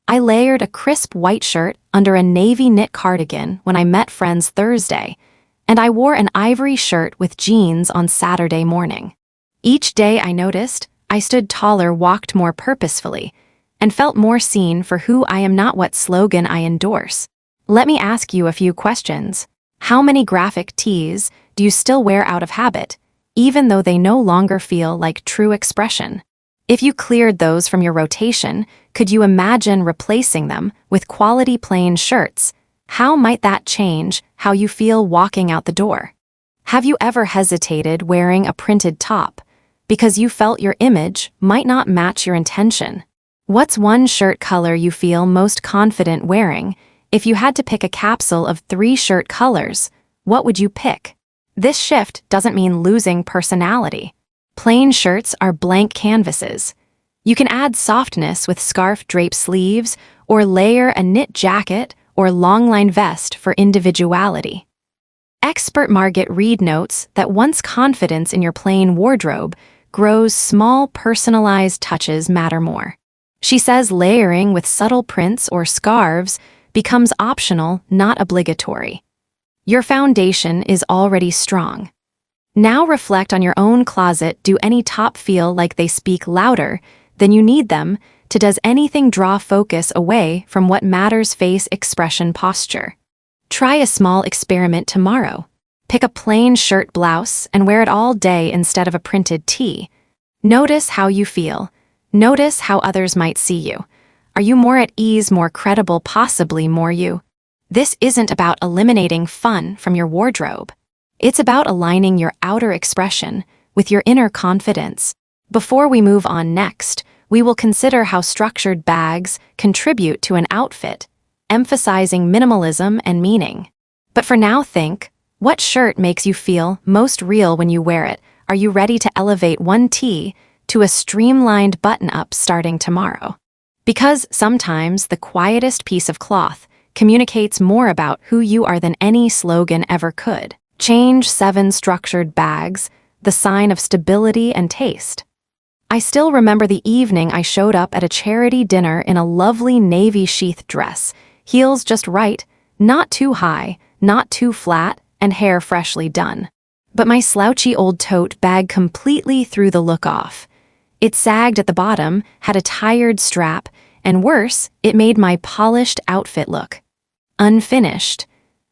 I layered a crisp white shirt under a navy knit cardigan when I met friends Thursday, and I wore an ivory shirt with jeans on Saturday morning. Each day I noticed I stood taller, walked more purposefully, and felt more seen for who I am, not what slogan I endorse. Let me ask you a few questions. How many graphic tees do you still wear out of habit, even though they no longer feel like true expression? If you cleared those from your rotation, could you imagine replacing them with quality plain shirts? How might that change how you feel walking out the door? Have you ever hesitated wearing a printed top because you felt your image might not match your intention? What's one shirt color you feel most confident wearing? If you had to pick a capsule of 3 shirt colors, what would you pick? This shift doesn't mean losing personality. Plain shirts are blank canvases. You can add softness with scarf drape sleeves or layer a knit jacket or longline vest for individuality. Expert Margaret Reed notes that once confidence in your plain wardrobe grows, small personalized touches matter more. She says layering with subtle prints or scarves becomes optional, not obligatory. Your foundation is already strong. Now reflect on your own closet. Do any top feel like they speak louder than you need them to? Does anything draw focus away from what matters? Face expression posture. Try a small experiment tomorrow. Pick a plain shirt blouse and wear it all day instead of a printed tee. Notice how you feel. Notice how others might see you. Are you more at ease, more credible, possibly more you? This isn't about eliminating fun from your wardrobe. It's about aligning your outer expression with your inner confidence. Before we move on next, we will consider how structured bags contribute to an outfit, emphasizing minimalism and meaning. But for now, think, what shirt makes you feel most real when you wear it? Are you ready to elevate one tee to a streamlined button-up starting tomorrow? Because sometimes the quietest piece of cloth communicates more about who you are than any slogan ever could. Change 7 structured bags, the sign of stability and taste. I still remember the evening I showed up at a charity dinner in a lovely navy sheath dress, heels just right, not too high, not too flat, and hair freshly done. But my slouchy old tote bag completely threw the look off. It sagged at the bottom, had a tired strap, and worse, it made my polished outfit look unfinished.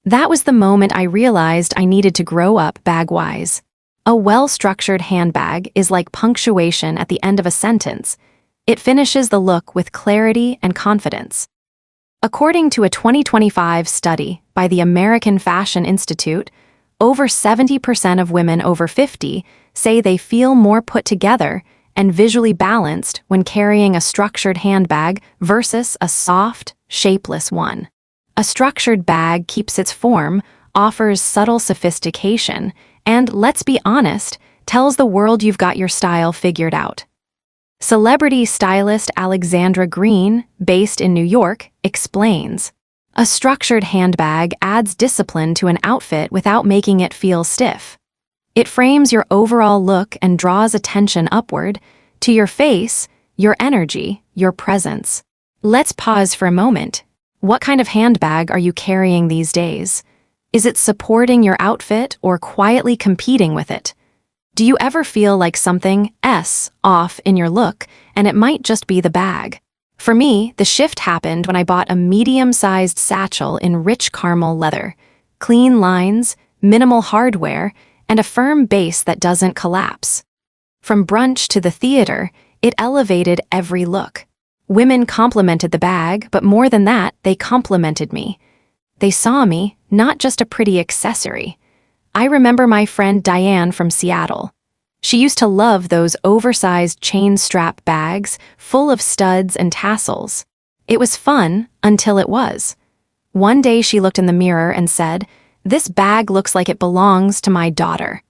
That was the moment I realized I needed to grow up bag-wise. A well-structured handbag is like punctuation at the end of a sentence. It finishes the look with clarity and confidence. According to a 2025 study by the American Fashion Institute, over 70% of women over 50 say they feel more put together and visually balanced when carrying a structured handbag versus a soft, shapeless one. A structured bag keeps its form, offers subtle sophistication, and, let's be honest, tells the world you've got your style figured out. Celebrity stylist Alexandra Green, based in New York, explains, "A structured handbag adds discipline to an outfit without making it feel stiff. It frames your overall look and draws attention upward to your face, your energy, your presence." Let's pause for a moment. What kind of handbag are you carrying these days? Is it supporting your outfit or quietly competing with it? Do you ever feel like something's off in your look, and it might just be the bag? For me, the shift happened when I bought a medium-sized satchel in rich caramel leather, clean lines, minimal hardware, and a firm base that doesn't collapse. From brunch to the theater, it elevated every look. Women complimented the bag, but more than that, they complimented me. They saw me, not just a pretty accessory. I remember my friend Diane from Seattle. She used to love those oversized chain strap bags full of studs and tassels. It was fun until it was. One day she looked in the mirror and said, "This bag looks like it belongs to my daughter."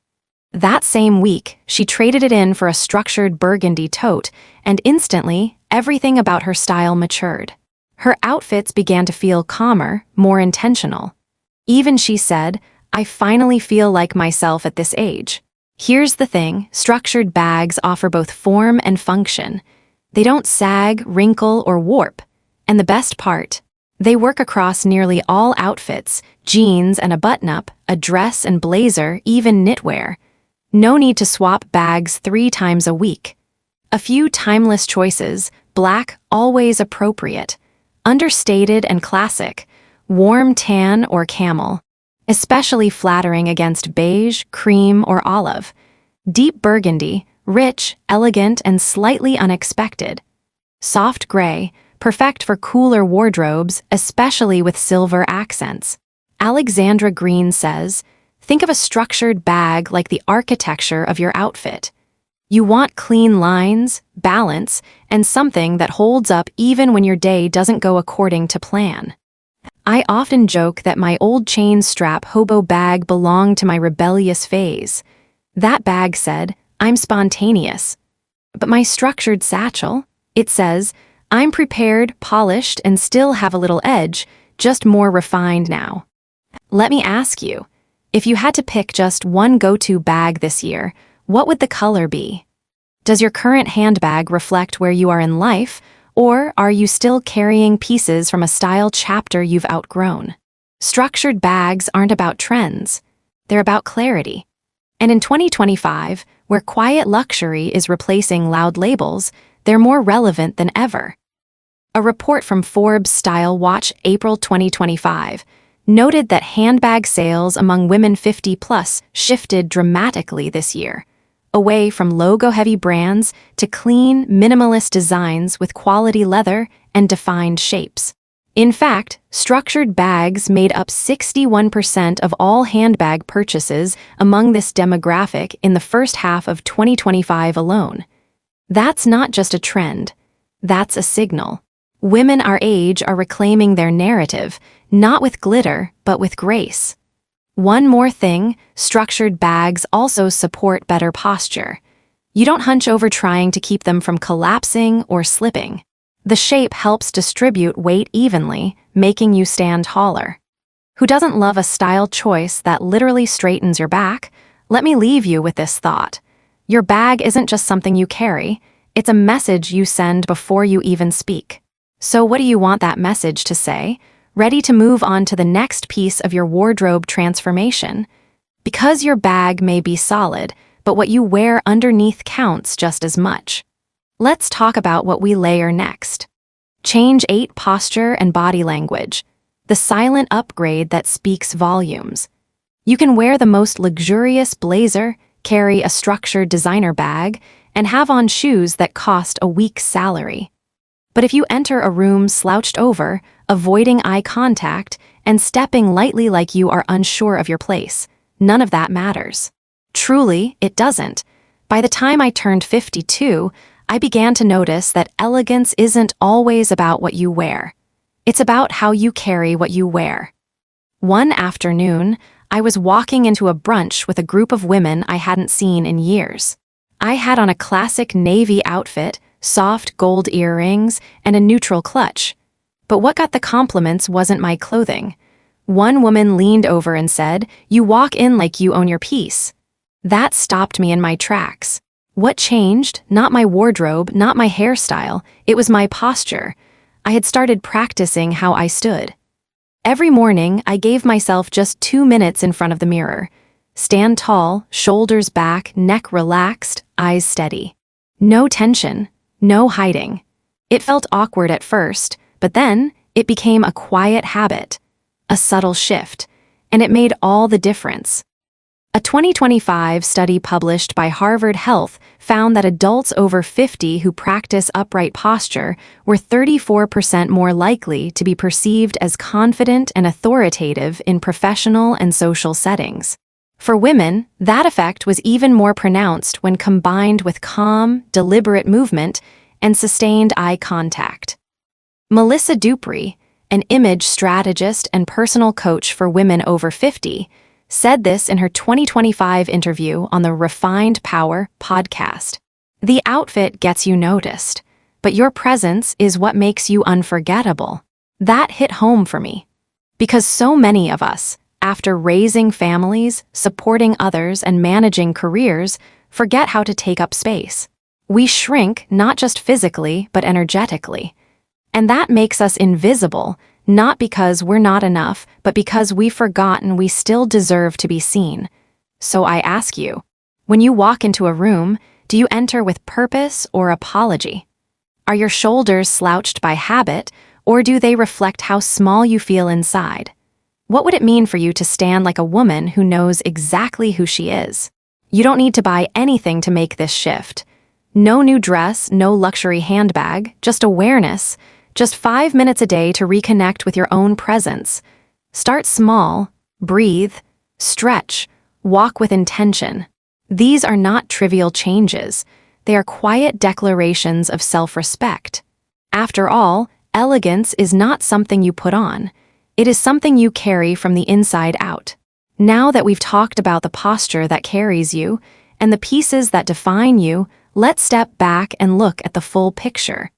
That same week, she traded it in for a structured burgundy tote, and instantly, everything about her style matured. Her outfits began to feel calmer, more intentional. Even she said, "I finally feel like myself at this age." Here's the thing, structured bags offer both form and function. They don't sag, wrinkle, or warp. And the best part, they work across nearly all outfits, jeans and a button-up, a dress and blazer, even knitwear. No need to swap bags 3 times a week. A few timeless choices, black, always appropriate, understated and classic, warm tan or camel, especially flattering against beige, cream, or olive, deep burgundy, rich, elegant, and slightly unexpected, soft gray, perfect for cooler wardrobes, especially with silver accents. Alexandra Green says, "Think of a structured bag like the architecture of your outfit. You want clean lines, balance, and something that holds up even when your day doesn't go according to plan." I often joke that my old chain strap hobo bag belonged to my rebellious phase. That bag said, "I'm spontaneous." But my structured satchel, it says, "I'm prepared, polished, and still have a little edge, just more refined now." Let me ask you, if you had to pick just one go-to bag this year, what would the color be? Does your current handbag reflect where you are in life, or are you still carrying pieces from a style chapter you've outgrown? Structured bags aren't about trends. They're about clarity. And in 2025, where quiet luxury is replacing loud labels, they're more relevant than ever. A report from Forbes Style Watch April 2025 noted that handbag sales among women 50 plus shifted dramatically this year, away from logo-heavy brands to clean, minimalist designs with quality leather and defined shapes. In fact, structured bags made up 61% of all handbag purchases among this demographic in the first half of 2025 alone. That's not just a trend, that's a signal. Women our age are reclaiming their narrative, not with glitter, but with grace. One more thing, structured bags also support better posture. You don't hunch over trying to keep them from collapsing or slipping. The shape helps distribute weight evenly, making you stand taller. Who doesn't love a style choice that literally straightens your back? Let me leave you with this thought. Your bag isn't just something you carry, it's a message you send before you even speak. So what do you want that message to say? Ready to move on to the next piece of your wardrobe transformation? Because your bag may be solid, but what you wear underneath counts just as much. Let's talk about what we layer next. Change 8 posture and body language, the silent upgrade that speaks volumes. You can wear the most luxurious blazer, carry a structured designer bag, and have on shoes that cost a week's salary. But if you enter a room slouched over, avoiding eye contact, and stepping lightly like you are unsure of your place, none of that matters. Truly, it doesn't. By the time I turned 52, I began to notice that elegance isn't always about what you wear. It's about how you carry what you wear. One afternoon, I was walking into a brunch with a group of women I hadn't seen in years. I had on a classic navy outfit, soft gold earrings, and a neutral clutch. But what got the compliments wasn't my clothing. One woman leaned over and said, "You walk in like you own your piece." That stopped me in my tracks. What changed? Not my wardrobe, not my hairstyle, it was my posture. I had started practicing how I stood. Every morning, I gave myself just 2 minutes in front of the mirror. Stand tall, shoulders back, neck relaxed, eyes steady. No tension, no hiding. It felt awkward at first, but then it became a quiet habit, a subtle shift, and it made all the difference. A 2025 study published by Harvard Health found that adults over 50 who practice upright posture were 34% more likely to be perceived as confident and authoritative in professional and social settings. For women, that effect was even more pronounced when combined with calm, deliberate movement and sustained eye contact. Melissa Dupree, an image strategist and personal coach for women over 50, said this in her 2025 interview on the Refined Power podcast. The outfit gets you noticed, but your presence is what makes you unforgettable. That hit home for me. Because so many of us, after raising families, supporting others, and managing careers, forget how to take up space. We shrink not just physically, but energetically. And that makes us invisible, not because we're not enough, but because we've forgotten we still deserve to be seen. So I ask you, when you walk into a room, do you enter with purpose or apology? Are your shoulders slouched by habit, or do they reflect how small you feel inside? What would it mean for you to stand like a woman who knows exactly who she is? You don't need to buy anything to make this shift. No new dress, no luxury handbag, just awareness. Just 5 minutes a day to reconnect with your own presence. Start small, breathe, stretch, walk with intention. These are not trivial changes. They are quiet declarations of self-respect. After all, elegance is not something you put on. It is something you carry from the inside out. Now that we've talked about the posture that carries you and the pieces that define you, let's step back and look at the full picture.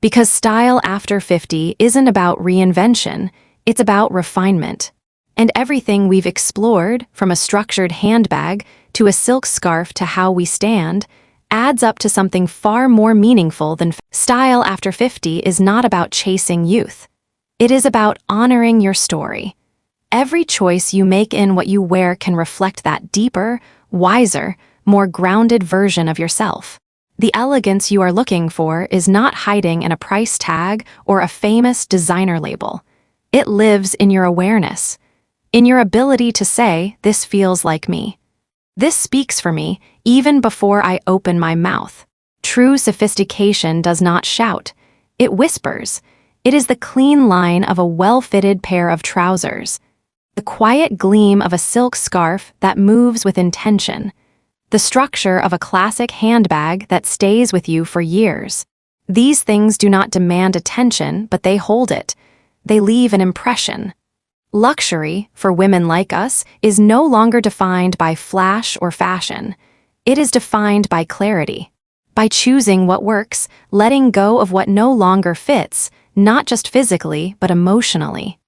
Because style after 50 isn't about reinvention, it's about refinement. And everything we've explored, from a structured handbag to a silk scarf to how we stand, adds up to something far more meaningful than style after 50 is not about chasing youth. It is about honoring your story. Every choice you make in what you wear can reflect that deeper, wiser, more grounded version of yourself. The elegance you are looking for is not hiding in a price tag or a famous designer label. It lives in your awareness, in your ability to say, "This feels like me. This speaks for me," even before I open my mouth. True sophistication does not shout. It whispers. It is the clean line of a well-fitted pair of trousers, the quiet gleam of a silk scarf that moves with intention, the structure of a classic handbag that stays with you for years. These things do not demand attention, but they hold it. They leave an impression. Luxury, for women like us, is no longer defined by flash or fashion. It is defined by clarity, by choosing what works, letting go of what no longer fits, not just physically, but emotionally.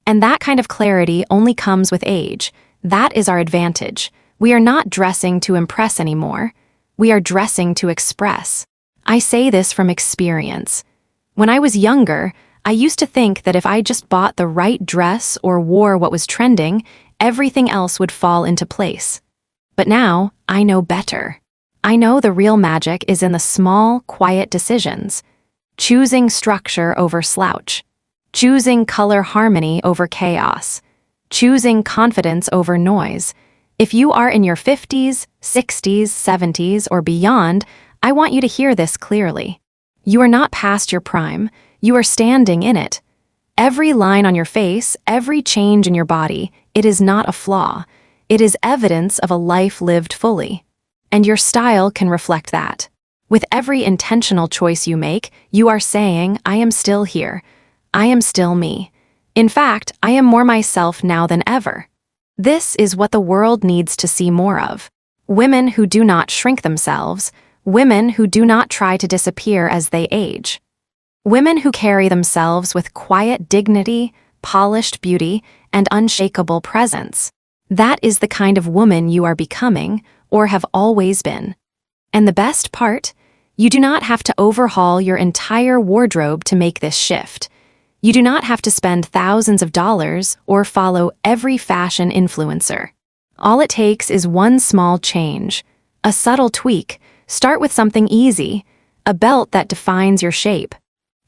And that kind of clarity only comes with age. That is our advantage. We are not dressing to impress anymore. We are dressing to express. I say this from experience. When I was younger, I used to think that if I just bought the right dress or wore what was trending, everything else would fall into place. But now, I know better. I know the real magic is in the small, quiet decisions. Choosing structure over slouch. Choosing color harmony over chaos. Choosing confidence over noise. If you are in your 50s, 60s, 70s, or beyond, I want you to hear this clearly. You are not past your prime. You are standing in it. Every line on your face, every change in your body, it is not a flaw. It is evidence of a life lived fully. And your style can reflect that. With every intentional choice you make, you are saying, "I am still here. I am still me. In fact, I am more myself now than ever." This is what the world needs to see more of. Women who do not shrink themselves, women who do not try to disappear as they age. Women who carry themselves with quiet dignity, polished beauty, and unshakable presence. That is the kind of woman you are becoming, or have always been. And the best part? You do not have to overhaul your entire wardrobe to make this shift. You do not have to spend thousands of dollars or follow every fashion influencer. All it takes is one small change, a subtle tweak. Start with something easy, a belt that defines your shape,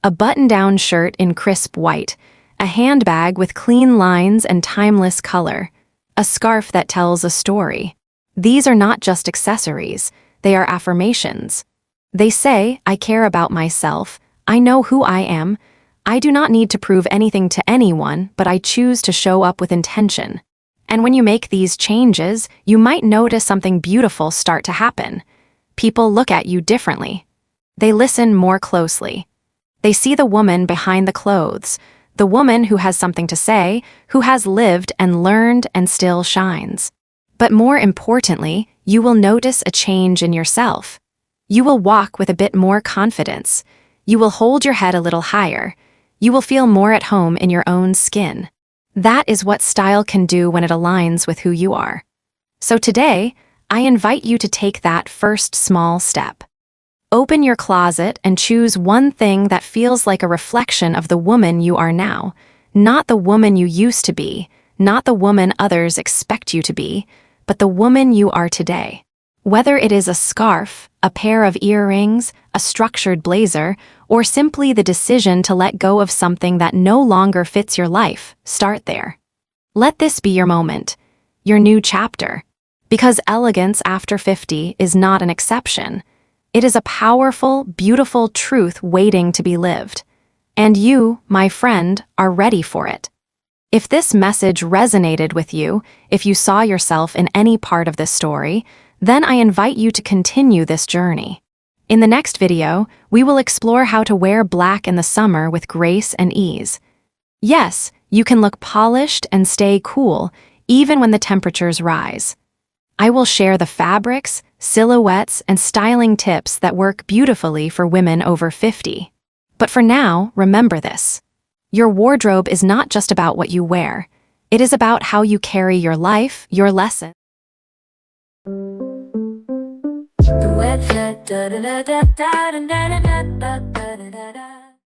a button-down shirt in crisp white, a handbag with clean lines and timeless color, a scarf that tells a story. These are not just accessories, they are affirmations. They say, "I care about myself, I know who I am, I do not need to prove anything to anyone, but I choose to show up with intention." And when you make these changes, you might notice something beautiful start to happen. People look at you differently. They listen more closely. They see the woman behind the clothes, the woman who has something to say, who has lived and learned and still shines. But more importantly, you will notice a change in yourself. You will walk with a bit more confidence. You will hold your head a little higher. You will feel more at home in your own skin. That is what style can do when it aligns with who you are. So today, I invite you to take that first small step. Open your closet and choose one thing that feels like a reflection of the woman you are now, not the woman you used to be, not the woman others expect you to be, but the woman you are today. Whether it is a scarf, a pair of earrings, a structured blazer, or simply the decision to let go of something that no longer fits your life, start there. Let this be your moment, your new chapter. Because elegance after 50 is not an exception. It is a powerful, beautiful truth waiting to be lived. And you, my friend, are ready for it. If this message resonated with you, if you saw yourself in any part of this story, then I invite you to continue this journey. In the next video, we will explore how to wear black in the summer with grace and ease. Yes, you can look polished and stay cool, even when the temperatures rise. I will share the fabrics, silhouettes, and styling tips that work beautifully for women over 50. But for now, remember this. Your wardrobe is not just about what you wear. It is about how you carry your life, your lesson. The website